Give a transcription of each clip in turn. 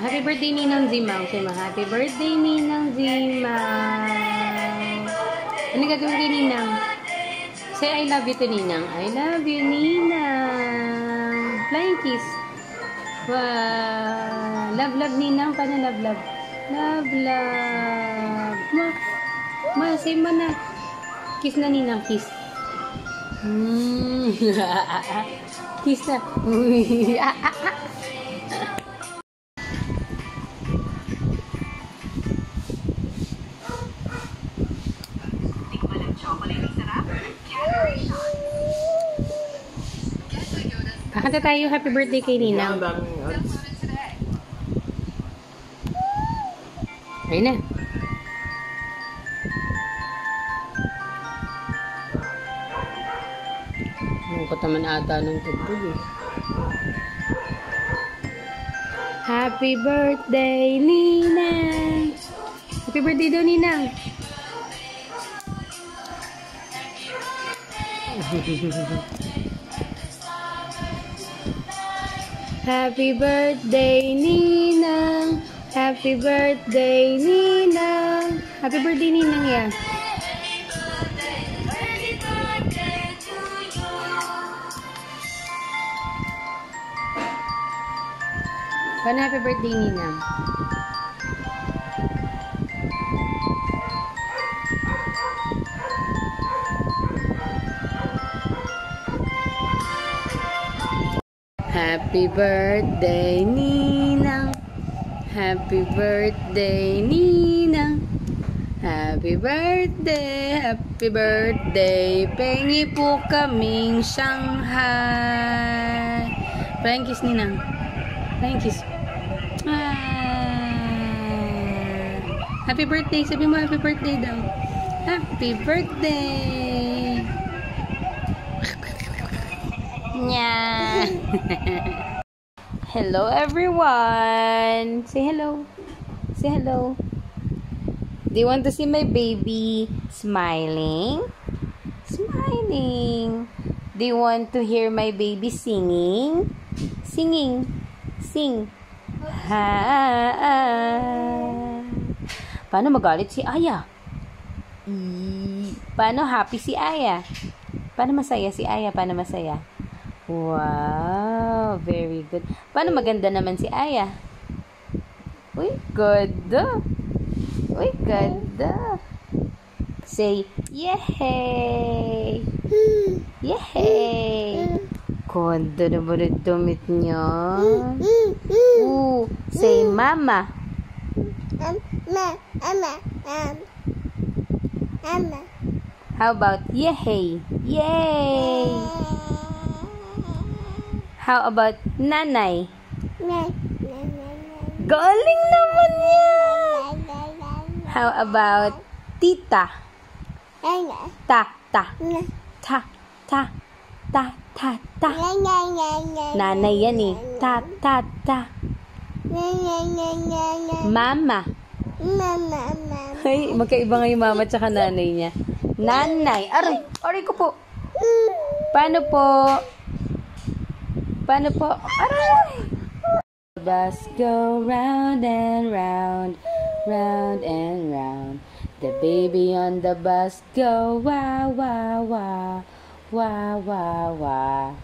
Happy birthday, Ninang Zimaw. Say mo, happy birthday, Ninang Zimaw. Ano gagawin kay Ninang? Say, I love you to Ninang. I love you, Ninang. Flying kiss. Wow. Love, love, Ninang. Paano love, love? Love, love. Say mo na. Kiss na, Ninang. Kiss. Kiss na. Kakanta tayo happy birthday kay Ninang. Ayun na. Mukot naman ata ng tugtog eh. Happy birthday, Ninang! Happy birthday daw, Ninang! Happy birthday, Ninang! Happy birthday, Ninang! Happy birthday, Ninang, ya! Paano happy birthday, Ninang? Happy birthday, Ninang. Happy birthday, Ninang. Happy birthday. Pengi po kaming Shanghai. Flying kiss, Ninang. Flying kiss. Happy birthday. Sabi mo happy birthday daw. Happy birthday. Nya. Hello everyone. Say hello. Say hello. Do you want to see my baby smiling? Smiling. Do you want to hear my baby singing? Singing. Sing. Ha. Paano magalit si Aya? Paano happy si Aya? Paano masaya si Aya? Paano masaya? Wow, very good. Paano maganda naman si Aya? Uy, ganda. Uy, ganda. Say, yehey! Yehey! Ganda naman ang damit niya. Say, mama. How about yehey? Yay! How about nanay? Galing naman niya! How about tita? Ta. Nanay yan eh. Ta. Mama. Ay, magkaiba nga yung mama at saka nanay niya. Nanay. Aray ko po. Paano po? Aray! The bus go round and round, round and round. The baby on the bus go wah, wah, wah, wah, wah, wah,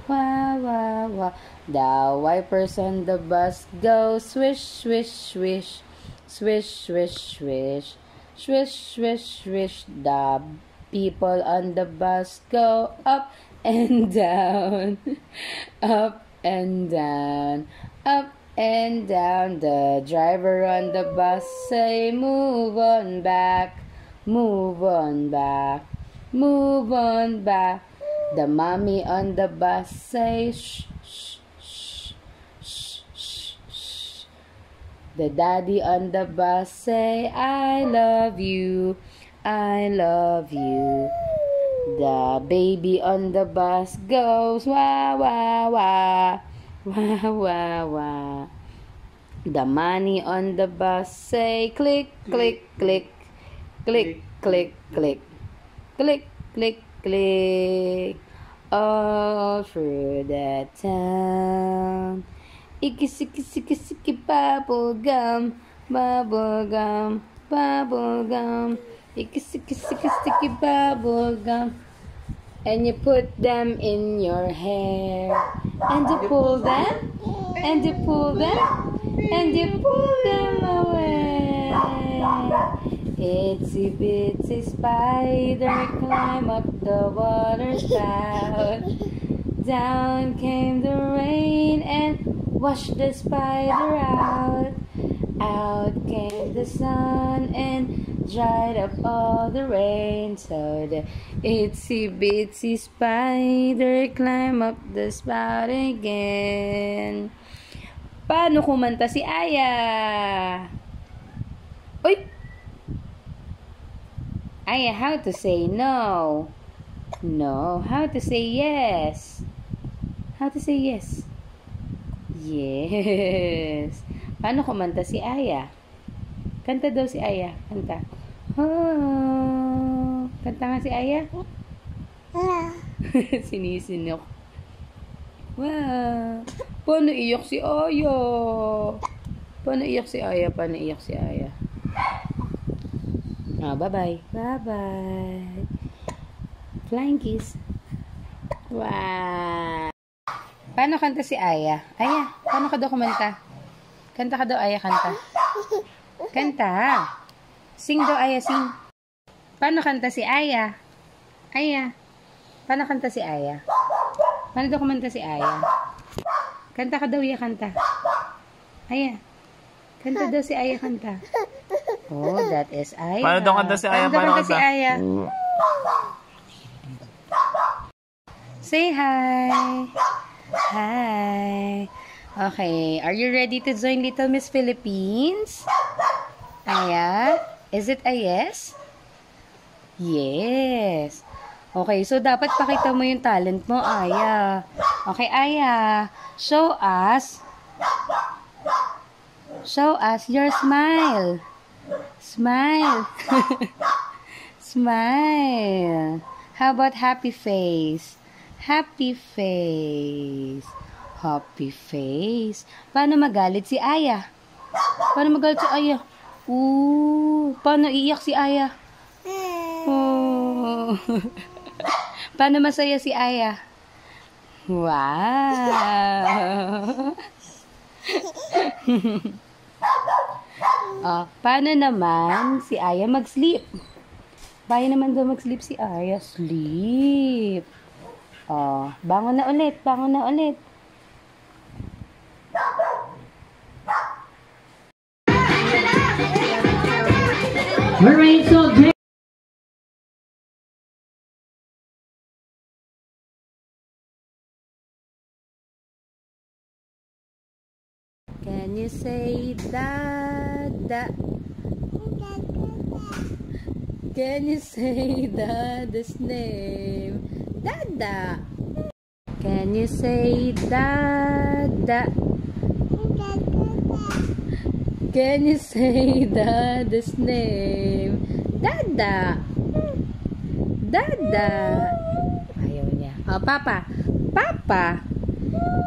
wah, wah, wah. The wipers on the bus go swish, swish, swish, swish, swish, swish, swish, swish, swish. The people on the bus go up and down, up and down, up and down. The driver on the bus say, move on back, move on back, move on back. The mommy on the bus say, shh, shh, shh, shh, shh, shh. The daddy on the bus say, I love you, I love you. The baby on the bus goes wah, wah, wah, wah, wah, wah. The money on the bus say click, click, click, click, click, click, Click, click, click. All through the town. Iki-siki-siki-siki bubble gum. Bubble gum. Bubble gum. Iki-siki-siki-siki bubble gum. And you put them in your hair. And you pull them. And you pull them. And you pull them away. Itsy bitsy spider climb up the water spout. Down came the rain and washed the spider out. Out came the sun and dried up all the rain. So the itsy bitsy spider climb up the spout again. Paano kumanta si Aya? Uy! Aya, how to say no? No. How to say yes? How to say yes? Yes. Paano kumanta si Aya? Kanta daw si Aya. Kanta. Oh. Kanta nga si Aya. Sinisinok. Wow. Paano iyak si Aya? Paano iyak si Aya? Paano iyak si Aya? Bye-bye. Bye-bye. Flying kiss. Wow. Paano kanta si Aya? Aya, paano ka daw kumanta? Kanta ka daw, Aya, kanta. Kanta. Sing daw, Aya, sing. Paano kanta si Aya? Aya. Paano kanta si Aya? Paano daw kumanta si Aya? Kanta ka daw, Aya, kanta. Aya. Kanta daw si Aya, kanta. Oh, that is Aya. Paano daw kanta si Aya? Paano kanta si Aya? Say hi. Hi. Okay, are you ready to join Little Miss Philippines? Aya? Is it a yes? Yes. Okay, so dapat pakita mo yung talent mo, Aya. Okay, Aya. Show us your smile. Smile. Smile. How about happy face? Happy face. Happy face. Paano magalit si Aya? Paano magalit si Aya? Paano iiyak si Aya? Paano masaya si Aya? Wow. Paano naman si Aya mag-sleep? Paano naman daw mag-sleep si Aya? Sleep. Bangon na ulit. Bangon na ulit. Can you say Dada? Can you say Dada's name? Dada. Can you say Dada? Can you say Dada's name? Dada. Dada. Ayaw niya. Papa. Papa.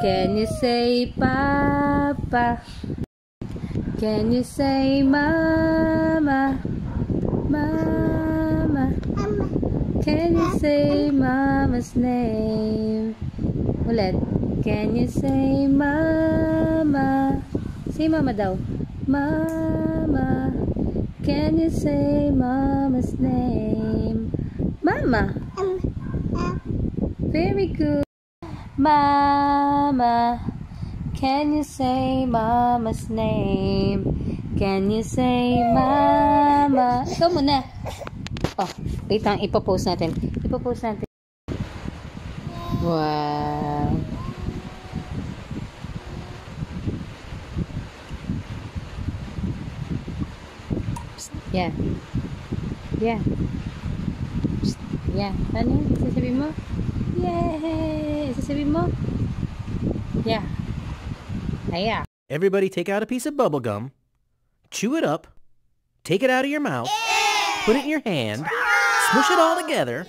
Can you say Papa? Can you say Mama? Mama. Can you say Mama's name? Ulit. Can you say Mama? Say Mama daw. Mama. Can you say Mama's name? Mama. Very good. Mama. Can you say Mama's name? Can you say Mama? Ikaw muna. Wait lang. Ipopost natin. Ipopost natin. Wow. Psst. Yeah. Yeah. Psst. Yeah. Ano? Sasabihin mo? Yay! Sasabihin mo? Yeah. Yeah. Everybody take out a piece of bubble gum, chew it up, take it out of your mouth, put it in your hand, smush it all together.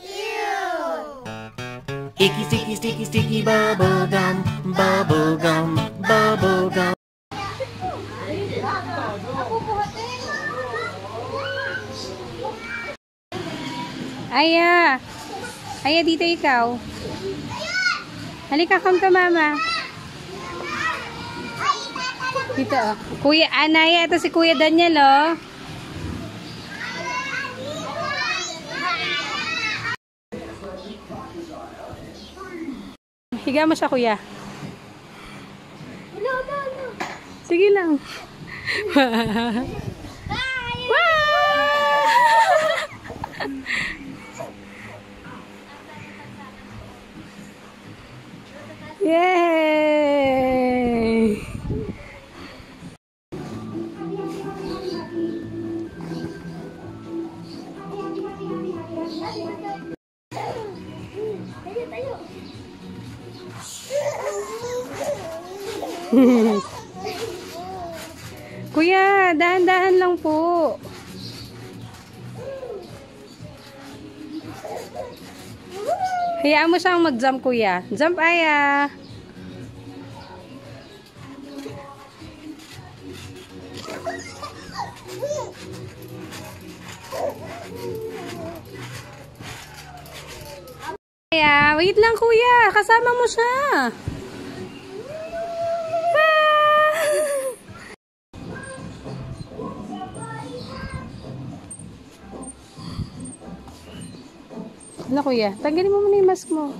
Icky, sticky, sticky, sticky bubble gum, bubble gum, bubble gum. Aya! Aya, dito ikaw. Halika, come to mama. Dito, oh. Kuya Anaya, ito si Kuya Daniel, oh. Higa mo siya, kuya. Sige lang. Yay! Kuya, dahan-dahan lang po. Hayaan mo siyang mag-jump, kuya. Jump, Aya. Aya, wait lang, kuya. Kasama mo siya. Hala, kuya. Tanggalin mo muna yung mask mo.